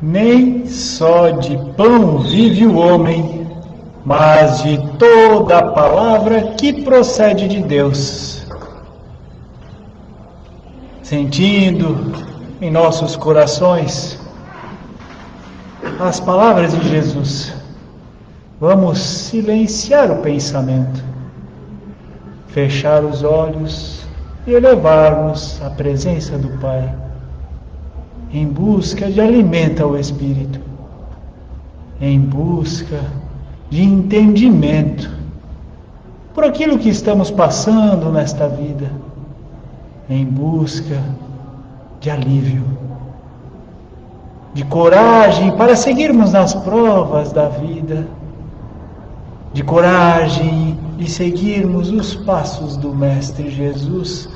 Nem só de pão vive o homem, mas de toda a palavra que procede de Deus. Sentindo em nossos corações as palavras de Jesus, vamos silenciar o pensamento, fechar os olhos e elevar-nos à presença do Pai, em busca de alimento ao Espírito, em busca de entendimento por aquilo que estamos passando nesta vida, em busca de alívio, de coragem para seguirmos nas provas da vida, de coragem de seguirmos os passos do Mestre Jesus,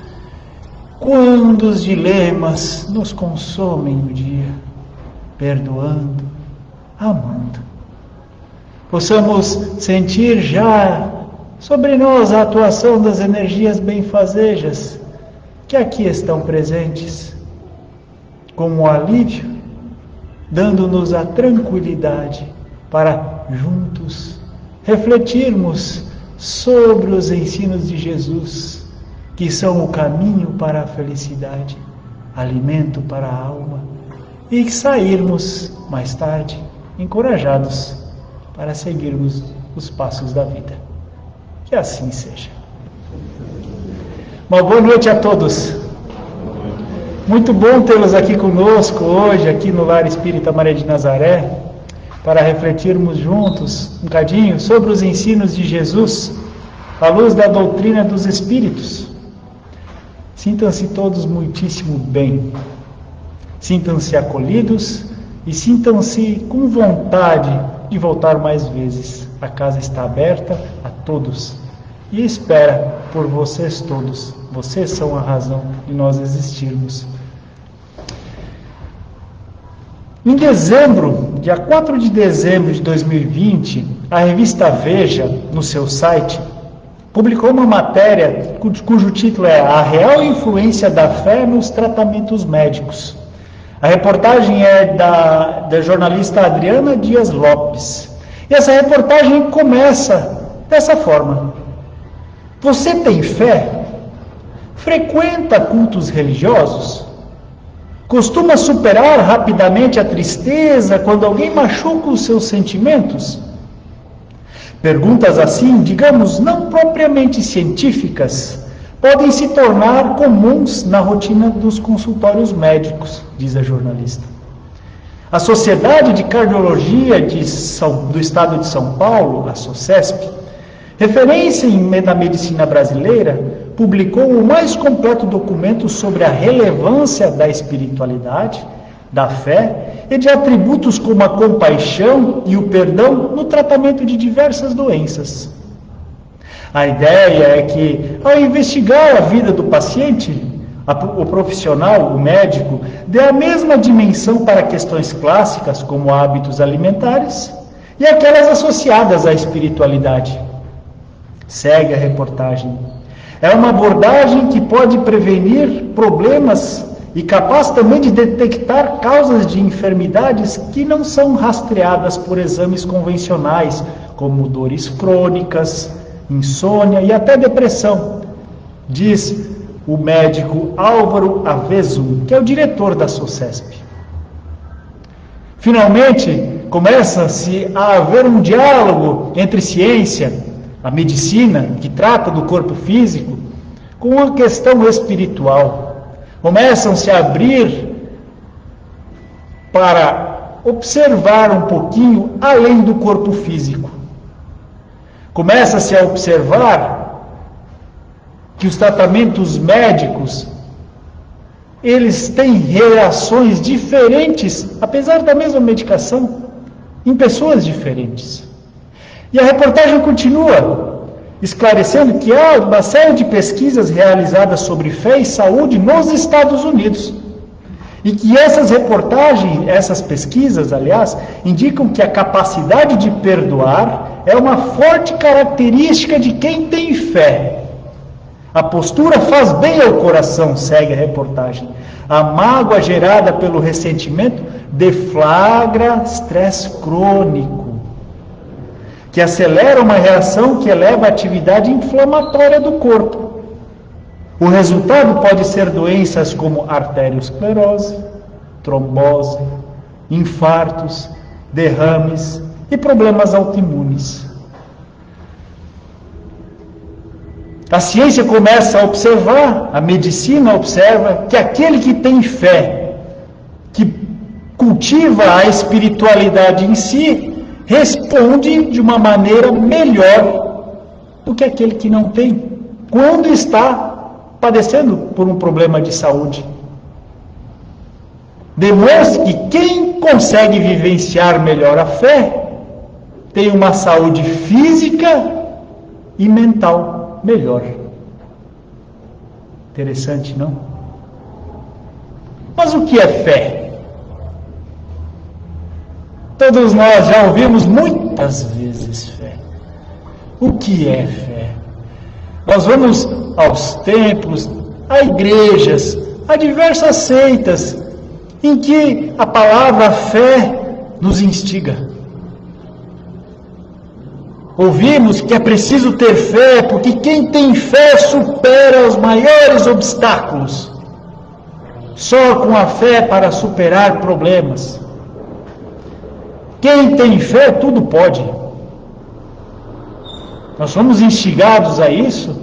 quando os dilemas nos consomem o dia, perdoando, amando. Possamos sentir já sobre nós a atuação das energias benfazejas que aqui estão presentes, como um alívio, dando-nos a tranquilidade para juntos refletirmos sobre os ensinos de Jesus, que são o caminho para a felicidade, alimento para a alma, e sairmos mais tarde encorajados para seguirmos os passos da vida. Que assim seja. Uma boa noite a todos. Muito bom tê-los aqui conosco hoje, aqui no Lar Espírita Maria de Nazaré, para refletirmos juntos um bocadinho sobre os ensinos de Jesus, à luz da doutrina dos Espíritos. Sintam-se todos muitíssimo bem, sintam-se acolhidos e sintam-se com vontade de voltar mais vezes. A casa está aberta a todos e espera por vocês todos. Vocês são a razão de nós existirmos. Em dezembro, dia 4 de dezembro de 2020, a revista Veja, no seu site, publicou uma matéria cujo título é A Real Influência da Fé nos Tratamentos Médicos. A reportagem é da jornalista Adriana Dias Lopes. E essa reportagem começa dessa forma: você tem fé? Frequenta cultos religiosos? Costuma superar rapidamente a tristeza quando alguém machuca os seus sentimentos? Perguntas assim, digamos, não propriamente científicas, podem se tornar comuns na rotina dos consultórios médicos, diz a jornalista. A Sociedade de Cardiologia do Estado de São Paulo, a SOCESP, referência na medicina brasileira, publicou o mais completo documento sobre a relevância da espiritualidade, da fé e de atributos como a compaixão e o perdão no tratamento de diversas doenças. A ideia é que, ao investigar a vida do paciente, o profissional, o médico, dê a mesma dimensão para questões clássicas como hábitos alimentares e aquelas associadas à espiritualidade. Segue a reportagem. É uma abordagem que pode prevenir problemas e capaz também de detectar causas de enfermidades que não são rastreadas por exames convencionais, como dores crônicas, insônia e até depressão, diz o médico Álvaro Avezzo, que é o diretor da SOCESP. Finalmente, começa-se a haver um diálogo entre ciência, a medicina, que trata do corpo físico, com a questão espiritual. Começam-se a abrir para observar um pouquinho além do corpo físico. Começa-se a observar que os tratamentos médicos, eles têm reações diferentes, apesar da mesma medicação, em pessoas diferentes. E a reportagem continua esclarecendo que há uma série de pesquisas realizadas sobre fé e saúde nos Estados Unidos. E que essas pesquisas, aliás, indicam que a capacidade de perdoar é uma forte característica de quem tem fé. A postura faz bem ao coração, segue a reportagem. A mágoa gerada pelo ressentimento deflagra estresse crônico, que acelera uma reação que eleva a atividade inflamatória do corpo. O resultado pode ser doenças como arteriosclerose, trombose, infartos, derrames e problemas autoimunes. A ciência começa a observar, a medicina observa que aquele que tem fé, que cultiva a espiritualidade em si, responde de uma maneira melhor do que aquele que não tem, quando está padecendo por um problema de saúde. Demonstra que quem consegue vivenciar melhor a fé tem uma saúde física e mental melhor. Interessante, não? Mas o que é fé? Todos nós já ouvimos muitas vezes fé. O que é fé? Nós vamos aos templos, a igrejas, a diversas seitas, em que a palavra fé nos instiga. Ouvimos que é preciso ter fé, porque quem tem fé supera os maiores obstáculos. Só com a fé para superar problemas. Quem tem fé, tudo pode. Nós somos instigados a isso,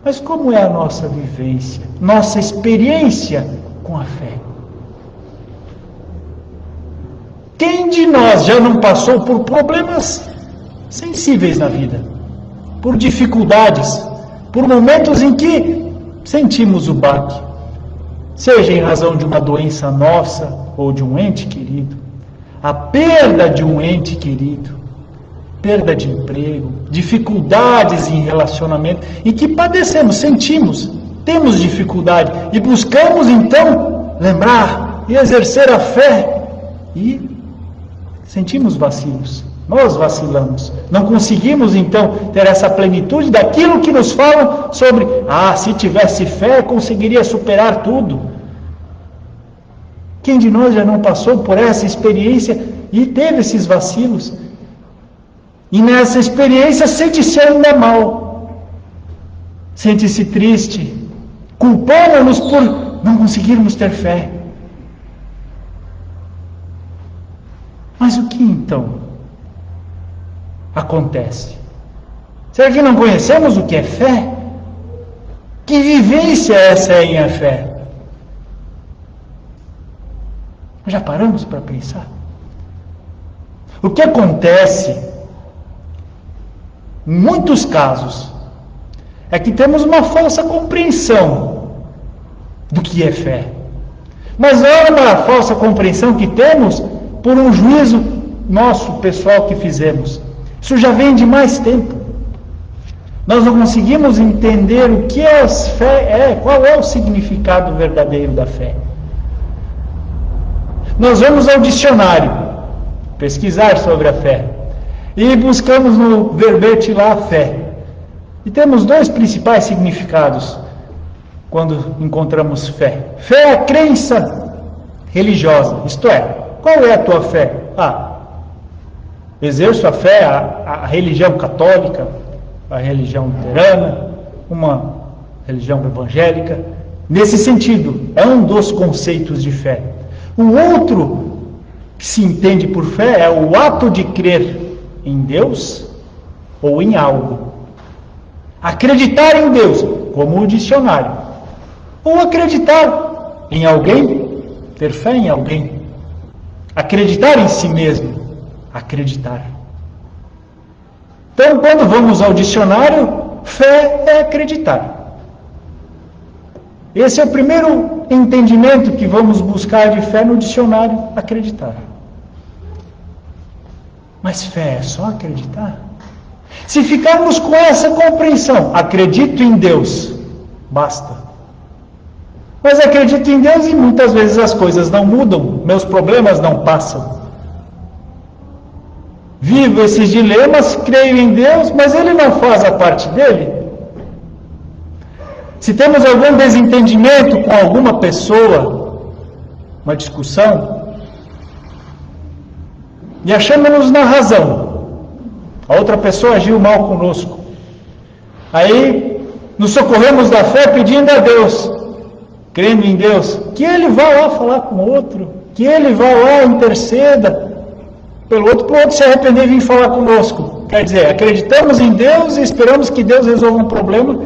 mas como é a nossa vivência, nossa experiência com a fé? Quem de nós já não passou por problemas sensíveis na vida? Por dificuldades, por momentos em que sentimos o baque, seja em razão de uma doença nossa ou de um ente querido, a perda de um ente querido, perda de emprego, dificuldades em relacionamento, e que padecemos, sentimos, temos dificuldade, e buscamos então lembrar e exercer a fé, e sentimos vacilos, nós vacilamos, não conseguimos então ter essa plenitude daquilo que nos falam sobre, se tivesse fé conseguiria superar tudo. Quem de nós já não passou por essa experiência e teve esses vacilos? E nessa experiência sente-se ainda mal, sente-se triste, culpando-nos por não conseguirmos ter fé. Mas o que então acontece? Será que não conhecemos o que é fé? Que vivência essa é a fé? Já paramos para pensar? O que acontece, em muitos casos, é que temos uma falsa compreensão do que é fé. Mas não é uma falsa compreensão que temos por um juízo nosso, pessoal, que fizemos. Isso já vem de mais tempo. Nós não conseguimos entender o que a fé é, qual é o significado verdadeiro da fé. Nós vamos ao dicionário pesquisar sobre a fé e buscamos no verbete lá a fé. E temos dois principais significados quando encontramos fé. Fé é a crença religiosa, isto é, qual é a tua fé? Exerço a fé, a religião católica, a religião luterana, uma religião evangélica. Nesse sentido, é um dos conceitos de fé. O outro que se entende por fé é o ato de crer em Deus ou em algo. Acreditar em Deus, como o dicionário. Ou acreditar em alguém, ter fé em alguém. Acreditar em si mesmo, acreditar. Então, quando vamos ao dicionário, fé é acreditar. Esse é o primeiro entendimento que vamos buscar de fé no dicionário, acreditar. Mas fé é só acreditar? Se ficarmos com essa compreensão, acredito em Deus, basta. Mas acredito em Deus e muitas vezes as coisas não mudam, meus problemas não passam. Vivo esses dilemas, creio em Deus, mas Ele não faz a parte dele. Se temos algum desentendimento com alguma pessoa, uma discussão, e achamos-nos na razão. A outra pessoa agiu mal conosco. Aí nos socorremos da fé pedindo a Deus, crendo em Deus, que Ele vá lá falar com o outro, que Ele vá lá interceda pelo outro, para o outro se arrepender e vir falar conosco. Quer dizer, acreditamos em Deus e esperamos que Deus resolva um problema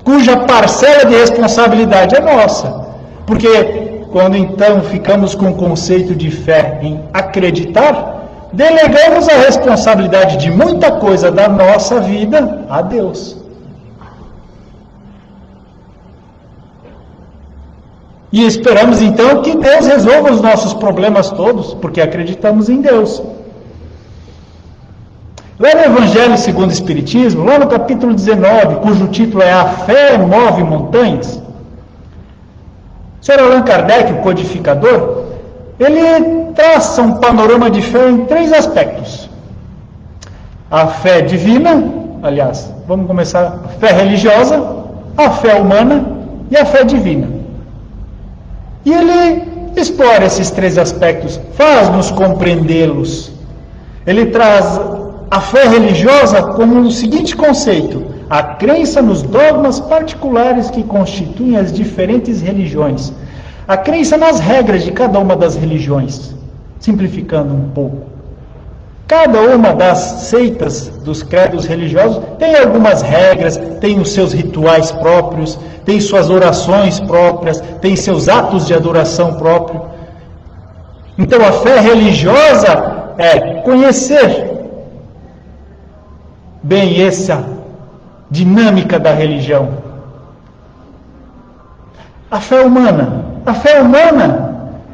cuja parcela de responsabilidade é nossa. Porque quando então ficamos com o conceito de fé em acreditar, delegamos a responsabilidade de muita coisa da nossa vida a Deus. E esperamos então que Deus resolva os nossos problemas todos, porque acreditamos em Deus. Lá no Evangelho segundo o Espiritismo, lá no capítulo 19, cujo título é A Fé Move Montanhas, o Sr. Allan Kardec, o codificador, ele traça um panorama de fé em 3 aspectos. A fé divina, aliás, vamos começar, a fé religiosa, a fé humana e a fé divina. E ele explora esses 3 aspectos, faz-nos compreendê-los. Ele traz a fé religiosa como o seguinte conceito: a crença nos dogmas particulares que constituem as diferentes religiões. A crença nas regras de cada uma das religiões. Simplificando um pouco. Cada uma das seitas dos credos religiosos tem algumas regras, tem os seus rituais próprios, tem suas orações próprias, tem seus atos de adoração próprio. Então a fé religiosa é conhecer bem essa dinâmica da religião. A fé humana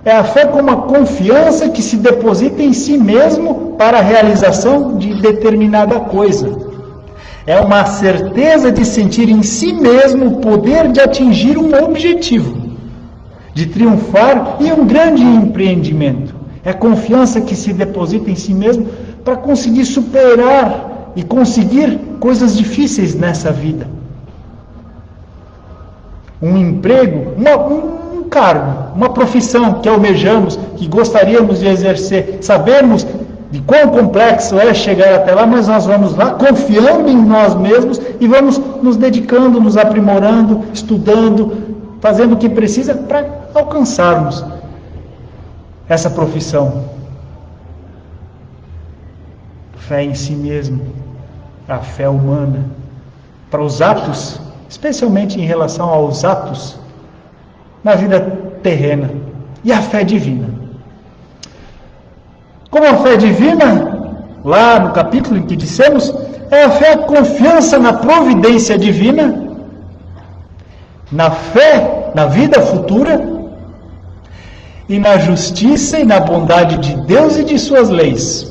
é a fé com uma confiança que se deposita em si mesmo para a realização de determinada coisa. É uma certeza de sentir em si mesmo o poder de atingir um objetivo, de triunfar em um grande empreendimento. É confiança que se deposita em si mesmo para conseguir superar e conseguir coisas difíceis nessa vida. Um emprego, um cargo, uma profissão que almejamos, que gostaríamos de exercer. Sabemos de quão complexo é chegar até lá, mas nós vamos lá confiando em nós mesmos e vamos nos dedicando, nos aprimorando, estudando, fazendo o que precisa para alcançarmos essa profissão. Fé em si mesmo, a fé humana, para os atos, especialmente em relação aos atos na vida terrena, e a fé divina. Como a fé divina, lá no capítulo em que dissemos, é a fé, a confiança na providência divina, na fé, na vida futura, e na justiça e na bondade de Deus e de suas leis.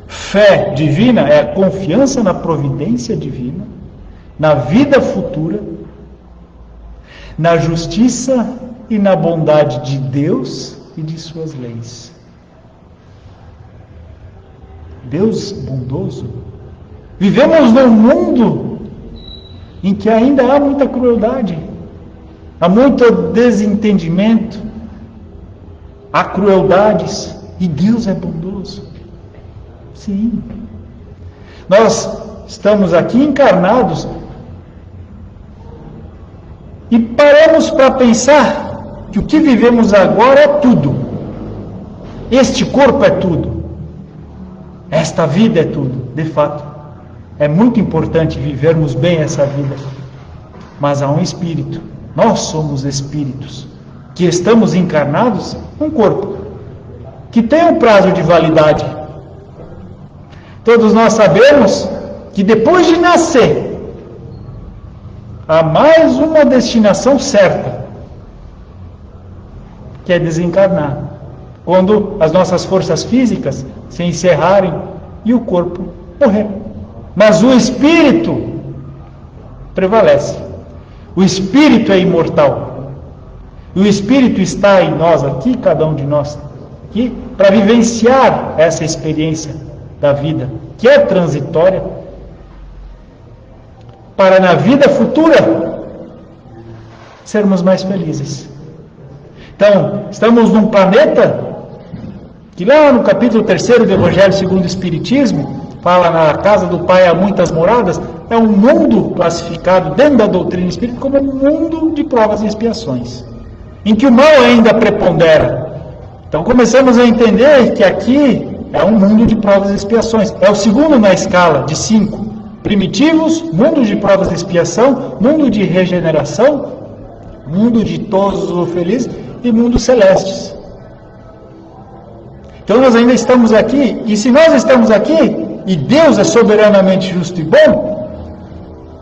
Fé divina é a confiança na providência divina, na vida futura, na justiça e na bondade de Deus e de suas leis. Deus bondoso. Vivemos num mundo em que ainda há muita crueldade, há muito desentendimento, há crueldades, e Deus é bondoso. Sim. Nós estamos aqui encarnados e paramos para pensar que o que vivemos agora é tudo. Este corpo é tudo. Esta vida é tudo. De fato, é muito importante vivermos bem essa vida. Mas há um espírito. Nós somos espíritos que estamos encarnados num corpo que tem um prazo de validade. Todos nós sabemos que depois de nascer, há mais uma destinação certa, que é desencarnar, quando as nossas forças físicas se encerrarem e o corpo morrer. Mas o espírito prevalece. O espírito é imortal. E o espírito está em nós aqui, cada um de nós aqui, para vivenciar essa experiência da vida, que é transitória, para na vida futura sermos mais felizes. Então, estamos num planeta que lá no capítulo 3º do Evangelho segundo o Espiritismo, fala na casa do Pai há muitas moradas, é um mundo classificado dentro da doutrina espírita como um mundo de provas e expiações, em que o mal ainda prepondera. Então começamos a entender que aqui é um mundo de provas e expiações. É o segundo na escala de 5. Primitivos, mundo de provas e expiação, mundo de regeneração, mundo de todos os felizes e mundos celestes. Então nós ainda estamos aqui, e se nós estamos aqui, e Deus é soberanamente justo e bom,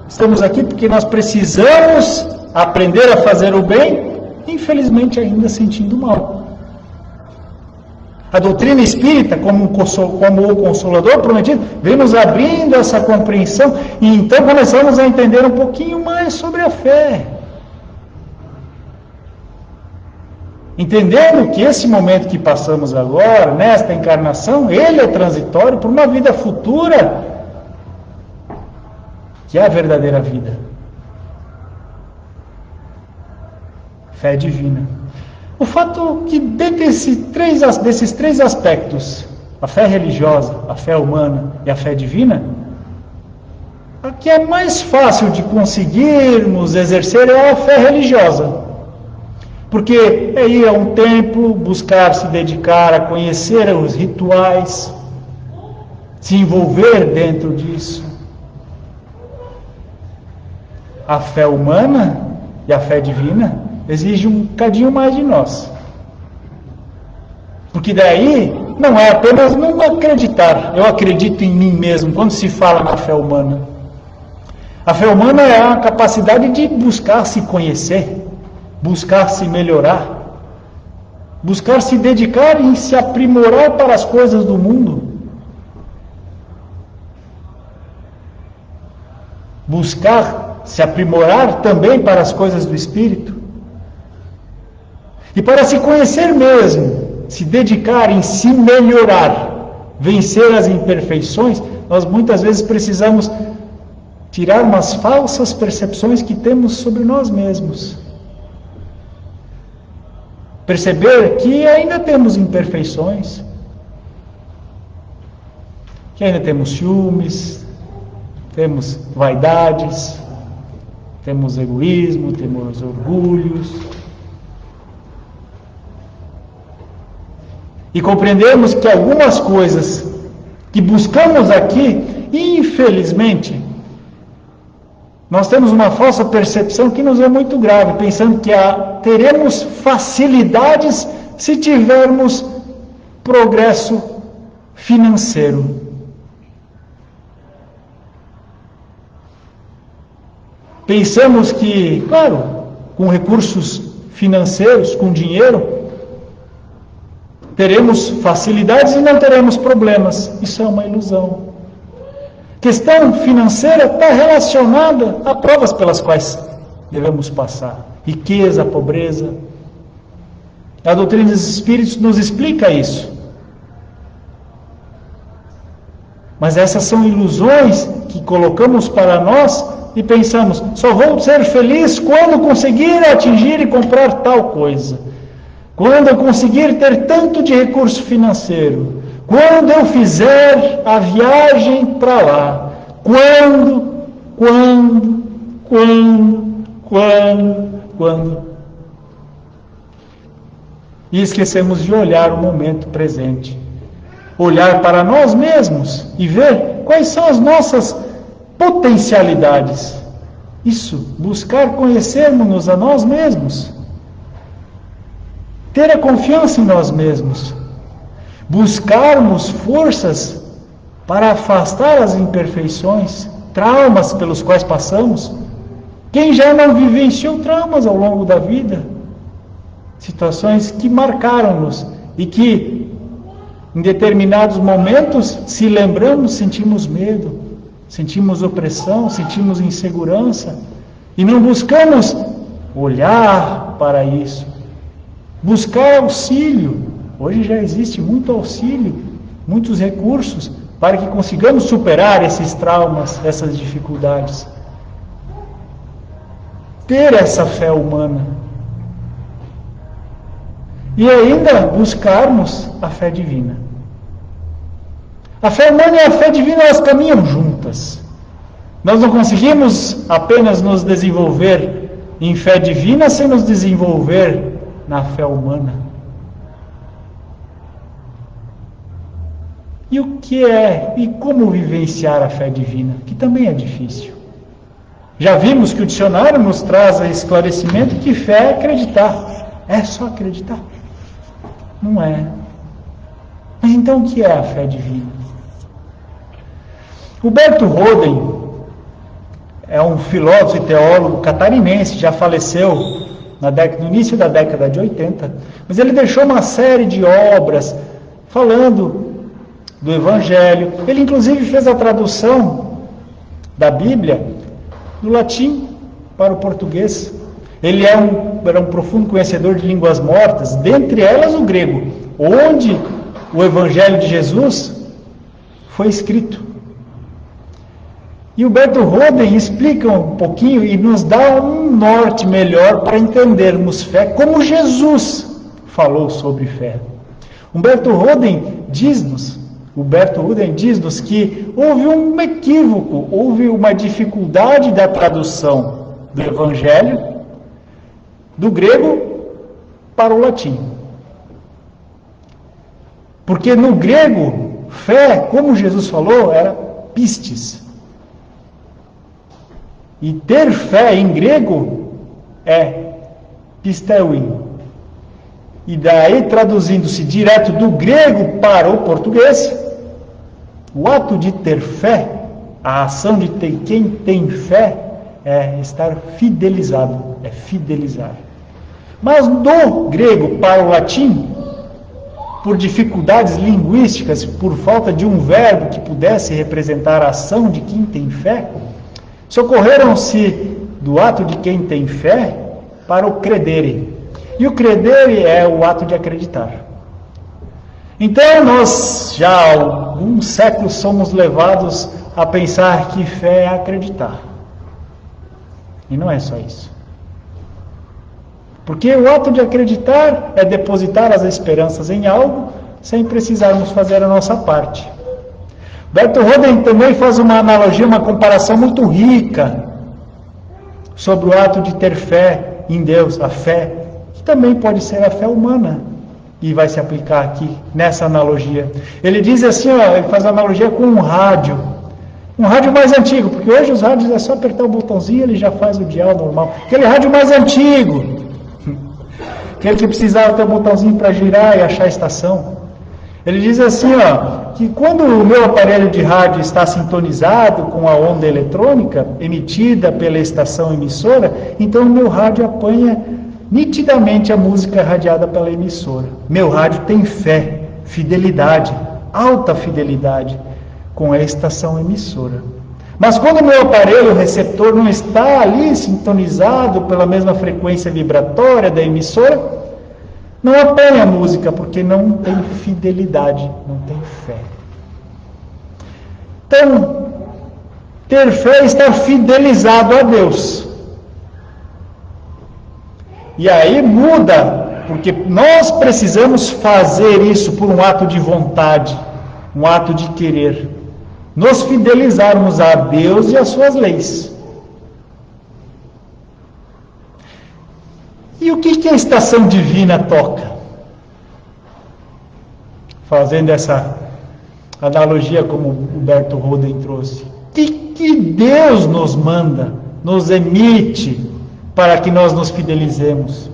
estamos aqui porque nós precisamos aprender a fazer o bem, infelizmente ainda sentindo mal. A doutrina espírita, como o Consolador prometido, vem nos abrindo essa compreensão, e então começamos a entender um pouquinho mais sobre a fé. Entendendo que esse momento que passamos agora, nesta encarnação, ele é transitório para uma vida futura, que é a verdadeira vida. Fé divina. O fato que desses três aspectos, a fé religiosa, a fé humana e a fé divina, a que é mais fácil de conseguirmos exercer é a fé religiosa. Porque é ir a um templo, buscar se dedicar a conhecer os rituais, se envolver dentro disso. A fé humana e a fé divina exige um bocadinho mais de nós. Porque daí não é apenas não acreditar, eu acredito em mim mesmo, quando se fala na fé humana. A fé humana é a capacidade de buscar se conhecer, buscar se melhorar, buscar se dedicar e se aprimorar para as coisas do mundo. Buscar se aprimorar também para as coisas do Espírito. E para se conhecer mesmo, se dedicar em se melhorar, vencer as imperfeições, nós muitas vezes precisamos tirar umas falsas percepções que temos sobre nós mesmos. Perceber que ainda temos imperfeições, que ainda temos ciúmes, temos vaidades, temos egoísmo, temos orgulhos. E compreendemos que algumas coisas que buscamos aqui, infelizmente, nós temos uma falsa percepção que nos é muito grave, pensando que teremos facilidades se tivermos progresso financeiro. Pensamos que, claro, com recursos financeiros, com dinheiro, teremos facilidades e não teremos problemas. Isso é uma ilusão. Questão financeira está relacionada a provas pelas quais devemos passar. Riqueza, pobreza. A doutrina dos Espíritos nos explica isso. Mas essas são ilusões que colocamos para nós e pensamos, só vou ser feliz quando conseguir atingir e comprar tal coisa. Quando eu conseguir ter tanto de recurso financeiro, quando eu fizer a viagem para lá, quando. E esquecemos de olhar o momento presente. Olhar para nós mesmos e ver quais são as nossas potencialidades. Isso, buscar conhecermos a nós mesmos. Ter a confiança em nós mesmos. Buscarmos forças para afastar as imperfeições, traumas pelos quais passamos. Quem já não vivenciou traumas ao longo da vida? Situações que marcaram-nos e que, em determinados momentos, se lembramos, sentimos medo, sentimos opressão, sentimos insegurança e não buscamos olhar para isso, buscar auxílio. Hoje já existe muito auxílio, muitos recursos para que consigamos superar esses traumas, essas dificuldades. Ter essa fé humana. e ainda buscarmos a fé divina. A fé humana e a fé divina, elas caminham juntas. Nós não conseguimos apenas nos desenvolver em fé divina sem nos desenvolver na fé humana. E o que é e como vivenciar a fé divina? Que também é difícil. Já vimos que o dicionário nos traz esclarecimento que fé é acreditar. É só acreditar? Não é. Mas então o que é a fé divina? Huberto Roden é um filósofo e teólogo catarinense, já faleceu no início da década de 80, mas ele deixou uma série de obras falando do Evangelho. Ele inclusive fez a tradução da Bíblia do latim para o português. Ele era um profundo conhecedor de línguas mortas, dentre elas o grego, onde o Evangelho de Jesus foi escrito. E o Humberto Roden explica um pouquinho e nos dá um norte melhor para entendermos fé, como Jesus falou sobre fé. Humberto Roden diz-nos que houve um equívoco, houve uma dificuldade da tradução do Evangelho do grego para o latim. Porque no grego, fé, como Jesus falou, era pistis. E ter fé em grego é pisteuin. E daí, traduzindo-se direto do grego para o português, o ato de ter fé, a ação de ter quem tem fé, é estar fidelizado, é fidelizar. Mas do grego para o latim, por dificuldades linguísticas, por falta de um verbo que pudesse representar a ação de quem tem fé, socorreram-se do ato de quem tem fé para o credere. E o credere é o ato de acreditar. Então nós já há alguns séculos somos levados a pensar que fé é acreditar. E não é só isso. Porque o ato de acreditar é depositar as esperanças em algo sem precisarmos fazer a nossa parte. Humberto Roden também faz uma analogia, uma comparação muito rica sobre o ato de ter fé em Deus, a fé, que também pode ser a fé humana, e vai se aplicar aqui nessa analogia. Ele diz assim, ele faz analogia com um rádio mais antigo, porque hoje os rádios é só apertar o botãozinho e ele já faz o dial normal. Aquele rádio mais antigo, aquele que precisava ter o botãozinho para girar e achar a estação. Ele diz assim, que quando o meu aparelho de rádio está sintonizado com a onda eletrônica emitida pela estação emissora, então o meu rádio apanha nitidamente a música radiada pela emissora. Meu rádio tem fé, fidelidade, alta fidelidade com a estação emissora. Mas quando o meu aparelho receptor não está ali sintonizado pela mesma frequência vibratória da emissora, não apanha a música, porque não tem fidelidade, não tem fé. Então, ter fé é estar fidelizado a Deus. E aí muda, porque nós precisamos fazer isso por um ato de vontade, um ato de querer. Nos fidelizarmos a Deus e às suas leis. E o que a estação divina toca? Fazendo essa analogia como Humberto Roden trouxe. O que Deus nos manda, nos emite, para que nós nos fidelizemos?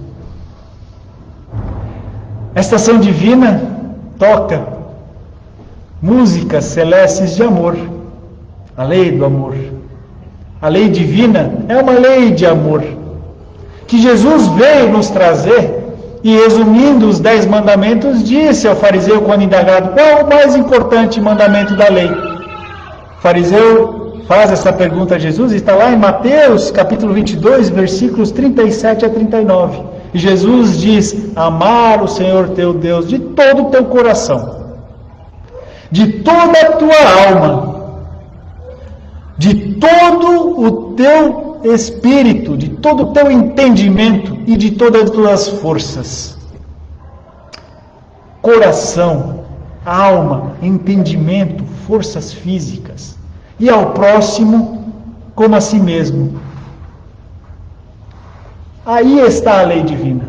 A estação divina toca músicas celestes de amor, a lei do amor. A lei divina é uma lei de amor, que Jesus veio nos trazer, e resumindo os 10 mandamentos, disse ao fariseu quando indagado, qual é o mais importante mandamento da lei? O fariseu faz essa pergunta a Jesus, está lá em Mateus capítulo 22, versículos 37 a 39. E Jesus diz, amar o Senhor teu Deus de todo o teu coração, de toda a tua alma, de todo o teu espírito, de todo o teu entendimento e de todas as tuas forças. coração, alma, entendimento, forças físicas, e ao próximo como a si mesmo. Aí está a lei divina.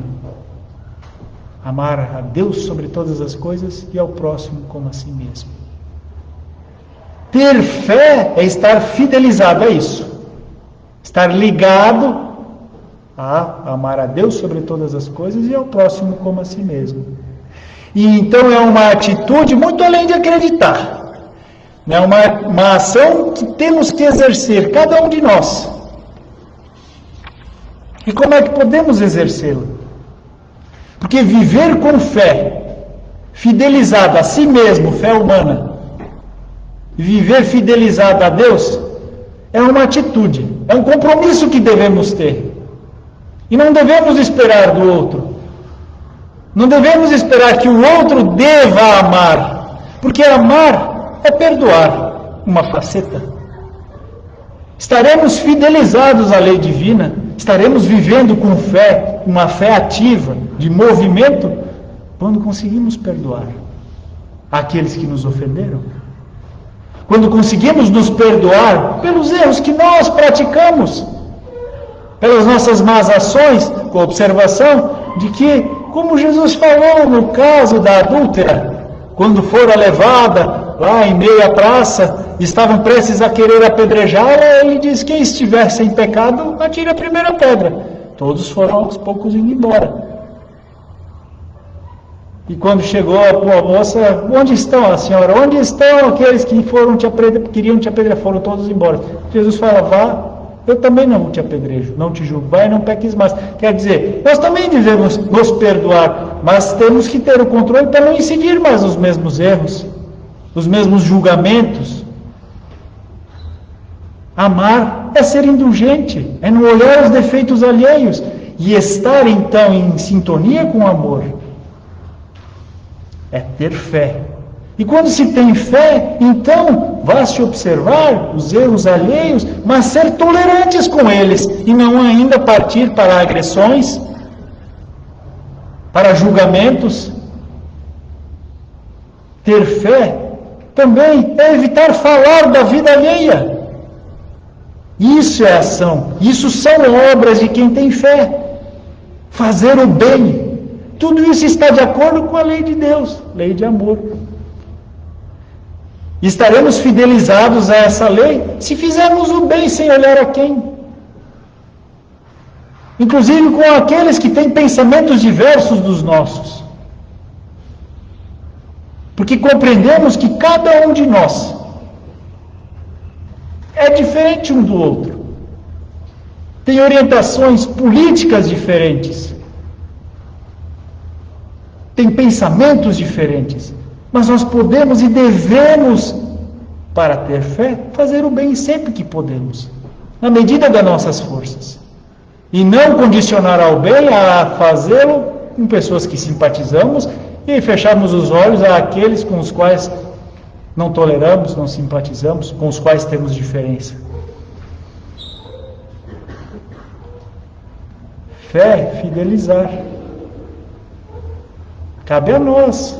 Amar a Deus sobre todas as coisas e ao próximo como a si mesmo. Ter fé é estar fidelizado a isso. Estar ligado a amar a Deus sobre todas as coisas e ao próximo como a si mesmo. E então é uma atitude muito além de acreditar. É uma ação que temos que exercer, cada um de nós. E como é que podemos exercê-la? Porque viver com fé, fidelizado a si mesmo, fé humana, viver fidelizado a Deus, é uma atitude, é um compromisso que devemos ter. E não devemos esperar do outro. Não devemos esperar que o outro deva amar. Porque amar é perdoar, uma faceta. Estaremos fidelizados à lei divina, estaremos vivendo com fé, uma fé ativa, de movimento, quando conseguimos perdoar aqueles que nos ofenderam. Quando conseguimos nos perdoar pelos erros que nós praticamos, pelas nossas más ações, com a observação de que, como Jesus falou no caso da adúltera, quando fora levada lá em meio à praça, estavam prestes a querer apedrejá-la, ele diz: quem estiver sem pecado, atire a primeira pedra. Todos foram aos poucos indo embora. E quando chegou a moça: onde estão a senhora? Onde estão aqueles que queriam te apedrejar? Foram todos embora. Jesus fala: vá, eu também não te apedrejo, não te julgo, vai e não peques mais. Quer dizer, nós também devemos nos perdoar, mas temos que ter o controle para não incidir mais os mesmos erros, os mesmos julgamentos. Amar é ser indulgente, é não olhar os defeitos alheios e estar então em sintonia com o amor. É ter fé. E quando se tem fé, então vai-se observar os erros alheios, mas ser tolerantes com eles e não ainda partir para agressões, para julgamentos. Ter fé também é evitar falar da vida alheia. Isso é ação, isso são obras de quem tem fé. Fazer o bem. Tudo isso está de acordo com a lei de Deus, lei de amor. Estaremos fidelizados a essa lei se fizermos o bem sem olhar a quem. Inclusive com aqueles que têm pensamentos diversos dos nossos. Porque compreendemos que cada um de nós é diferente um do outro. Tem orientações políticas diferentes. Tem pensamentos diferentes, mas nós podemos e devemos, para ter fé, fazer o bem sempre que podemos, na medida das nossas forças, e não condicionar ao bem a fazê-lo com pessoas que simpatizamos e fecharmos os olhos àqueles com os quais não toleramos, não simpatizamos, com os quais temos diferença. Fé, fidelizar. Cabe a nós.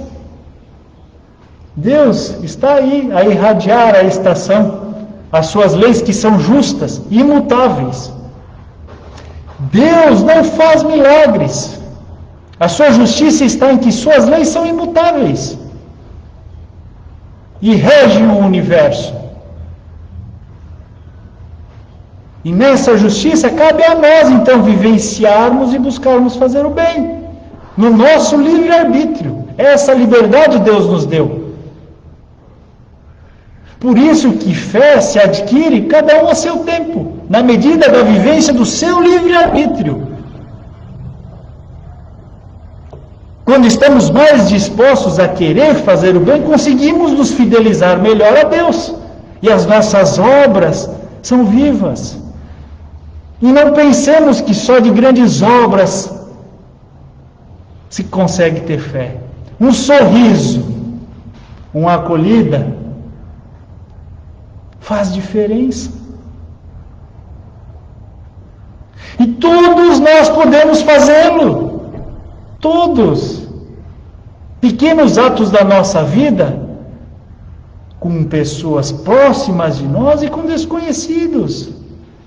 Deus está aí a irradiar a estação, as suas leis que são justas e imutáveis. Deus não faz milagres. A sua justiça está em que suas leis são imutáveis e regem o universo. E nessa justiça cabe a nós então vivenciarmos e buscarmos fazer o bem. No nosso livre-arbítrio. Essa liberdade Deus nos deu. Por isso que fé se adquire cada um a seu tempo, na medida da vivência do seu livre-arbítrio. Quando estamos mais dispostos a querer fazer o bem, conseguimos nos fidelizar melhor a Deus. E as nossas obras são vivas. E não pensemos que só de grandes obras se consegue ter fé. Um sorriso, uma acolhida, faz diferença. E todos nós podemos fazê-lo. Todos. pequenos atos da nossa vida, com pessoas próximas de nós e com desconhecidos.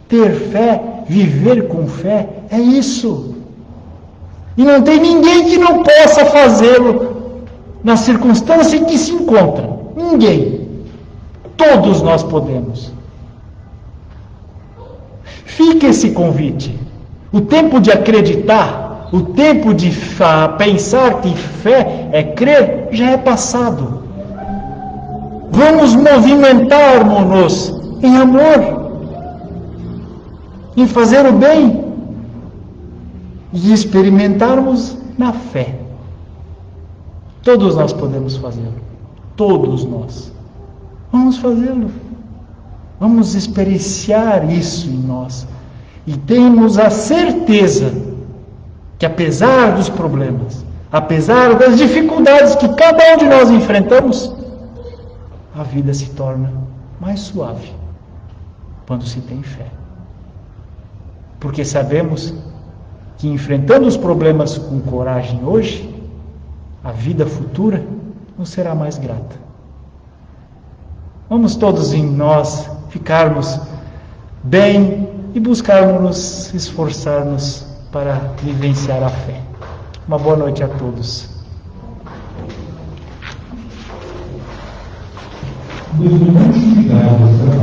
Ter fé, viver com fé, é isso. E não tem ninguém que não possa fazê-lo na circunstância em que se encontra. Ninguém. Todos nós podemos. Fica esse convite. O tempo de acreditar, o tempo de pensar que fé é crer, já é passado. Vamos movimentar-nos em amor, em fazer o bem e experimentarmos na fé. Todos nós podemos fazê-lo. Todos nós. Vamos fazê-lo. Vamos experienciar isso em nós. E temos a certeza que, apesar dos problemas, apesar das dificuldades que cada um de nós enfrentamos, a vida se torna mais suave quando se tem fé. Porque sabemos que, enfrentando os problemas com coragem hoje, a vida futura nos será mais grata. Vamos todos em nós ficarmos bem e buscarmos nos esforçarmos para vivenciar a fé. Uma boa noite a todos. Os irmãos ligados